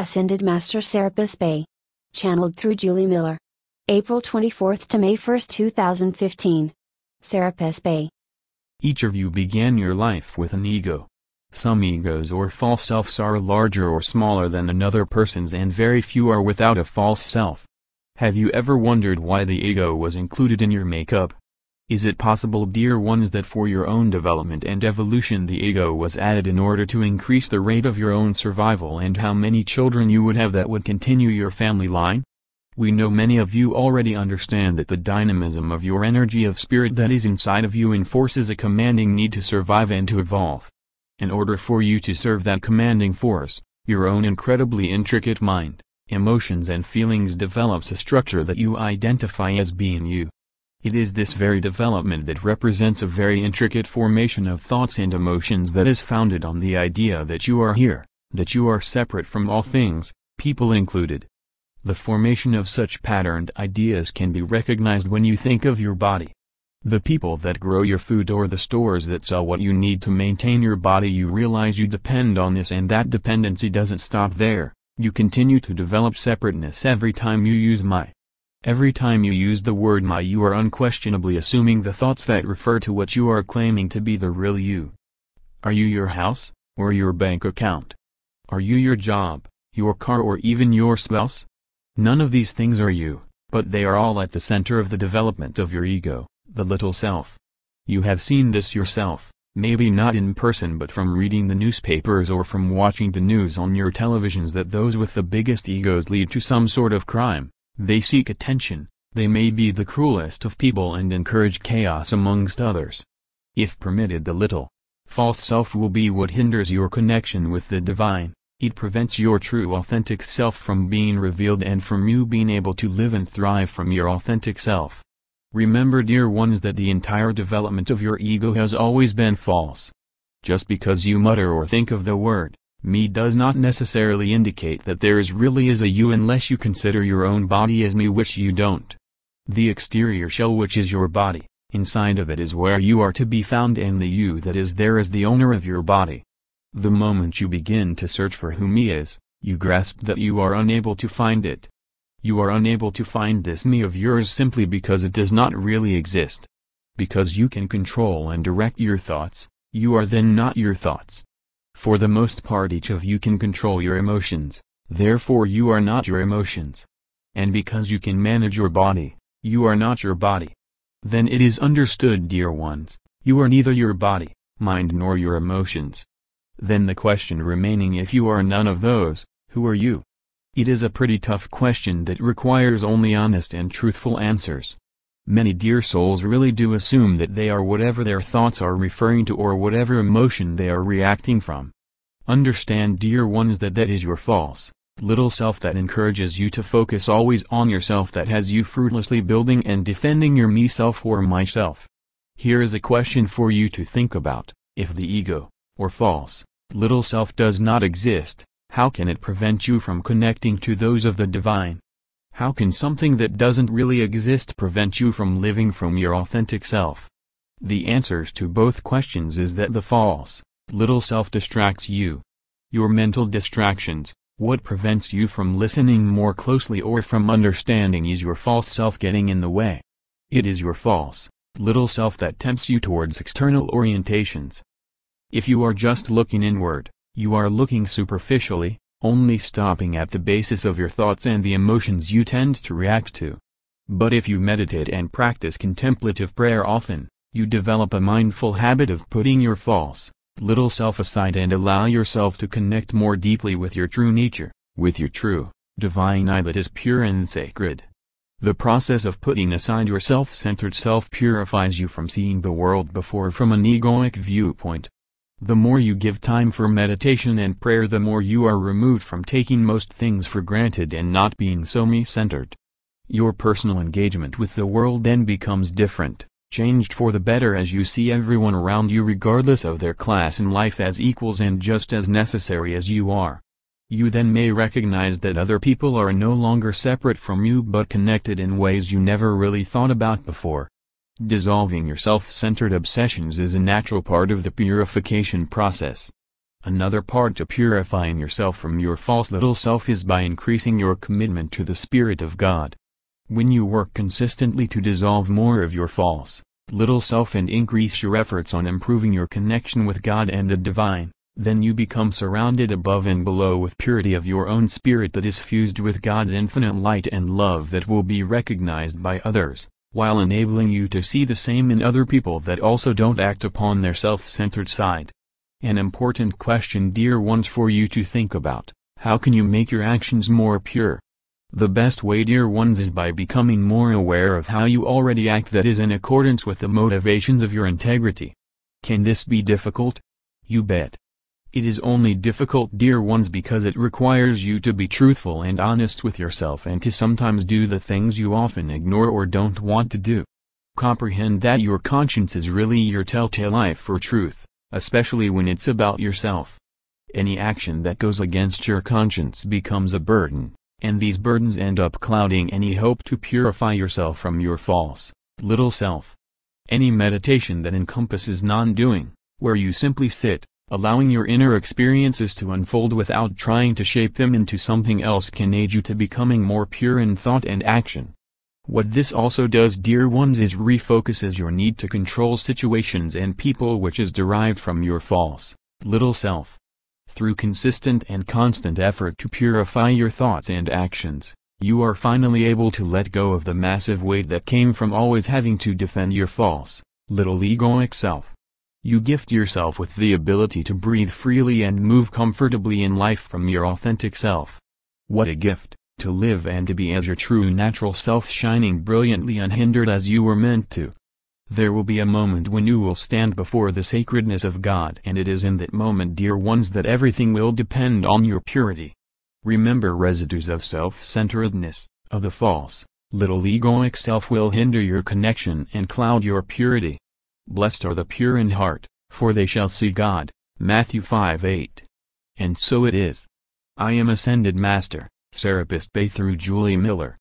Ascended Master Serapis Bey. Channeled through Julie Miller. April 24 to May 1, 2015. Serapis Bey. Each of you began your life with an ego. Some egos or false selves are larger or smaller than another person's, and very few are without a false self. Have you ever wondered why the ego was included in your makeup? Is it possible, dear ones, that for your own development and evolution the ego was added in order to increase the rate of your own survival and how many children you would have that would continue your family line? We know many of you already understand that the dynamism of your energy of spirit that is inside of you enforces a commanding need to survive and to evolve. In order for you to serve that commanding force, your own incredibly intricate mind, emotions and feelings develops a structure that you identify as being you. It is this very development that represents a very intricate formation of thoughts and emotions that is founded on the idea that you are here, that you are separate from all things, people included. The formation of such patterned ideas can be recognized when you think of your body. The people that grow your food or the stores that sell what you need to maintain your body, you realize you depend on this, and that dependency doesn't stop there. You continue to develop separateness every time you use my. Every time you use the word my, you are unquestionably assuming the thoughts that refer to what you are claiming to be the real you. Are you your house, or your bank account? Are you your job, your car, or even your spouse? None of these things are you, but they are all at the center of the development of your ego, the little self. You have seen this yourself, maybe not in person but from reading the newspapers or from watching the news on your televisions, that those with the biggest egos lead to some sort of crime. They seek attention, they may be the cruelest of people and encourage chaos amongst others. If permitted, the little, false self will be what hinders your connection with the divine. It prevents your true authentic self from being revealed and from you being able to live and thrive from your authentic self. Remember, dear ones, that the entire development of your ego has always been false. Just because you mutter or think of the word me does not necessarily indicate that there really is a you, unless you consider your own body as me, which you don't. The exterior shell, which is your body, inside of it is where you are to be found, and the you that is there is the owner of your body. The moment you begin to search for who me is, you grasp that you are unable to find it. You are unable to find this me of yours simply because it does not really exist. Because you can control and direct your thoughts, you are then not your thoughts. For the most part, each of you can control your emotions, therefore you are not your emotions. And because you can manage your body, you are not your body. Then it is understood, dear ones, you are neither your body, mind, nor your emotions. Then the question remaining, if you are none of those, who are you? It is a pretty tough question that requires only honest and truthful answers. Many dear souls really do assume that they are whatever their thoughts are referring to or whatever emotion they are reacting from. Understand, dear ones, that that is your false, little self that encourages you to focus always on yourself, that has you fruitlessly building and defending your me self or myself. Here is a question for you to think about: if the ego, or false, little self does not exist, how can it prevent you from connecting to those of the divine? How can something that doesn't really exist prevent you from living from your authentic self? The answers to both questions is that the false, little self distracts you. Your mental distractions, what prevents you from listening more closely or from understanding, is your false self getting in the way. It is your false, little self that tempts you towards external orientations. If you are just looking inward, you are looking superficially, only stopping at the basis of your thoughts and the emotions you tend to react to. But if you meditate and practice contemplative prayer often, you develop a mindful habit of putting your false, little self aside and allow yourself to connect more deeply with your true nature, with your true, divine I that is pure and sacred. The process of putting aside your self-centered self purifies you from seeing the world before from an egoic viewpoint. The more you give time for meditation and prayer, the more you are removed from taking most things for granted and not being so me-centered. Your personal engagement with the world then becomes different, changed for the better, as you see everyone around you regardless of their class in life as equals and just as necessary as you are. You then may recognize that other people are no longer separate from you but connected in ways you never really thought about before. Dissolving your self-centered obsessions is a natural part of the purification process. Another part to purifying yourself from your false little self is by increasing your commitment to the Spirit of God. When you work consistently to dissolve more of your false little self and increase your efforts on improving your connection with God and the divine, then you become surrounded above and below with purity of your own spirit that is fused with God's infinite light and love that will be recognized by others, while enabling you to see the same in other people that also don't act upon their self-centered side. An important question, dear ones, for you to think about: how can you make your actions more pure? The best way, dear ones, is by becoming more aware of how you already act that is in accordance with the motivations of your integrity. Can this be difficult? You bet. It is only difficult, dear ones, because it requires you to be truthful and honest with yourself and to sometimes do the things you often ignore or don't want to do. Comprehend that your conscience is really your telltale eye for truth, especially when it's about yourself. Any action that goes against your conscience becomes a burden, and these burdens end up clouding any hope to purify yourself from your false little self. Any meditation that encompasses non-doing, where you simply sit, allowing your inner experiences to unfold without trying to shape them into something else, can aid you to becoming more pure in thought and action. What this also does, dear ones, is refocuses your need to control situations and people, which is derived from your false little self. Through consistent and constant effort to purify your thoughts and actions, you are finally able to let go of the massive weight that came from always having to defend your false little egoic self. You gift yourself with the ability to breathe freely and move comfortably in life from your authentic self. What a gift, to live and to be as your true natural self, shining brilliantly unhindered as you were meant to. There will be a moment when you will stand before the sacredness of God, and it is in that moment, dear ones, that everything will depend on your purity. Remember, residues of self-centeredness, of the false little egoic self, will hinder your connection and cloud your purity. Blessed are the pure in heart, for they shall see God. Matthew 5:8. And so it is. I am Ascended Master, Serapis Bey, through Julie Miller.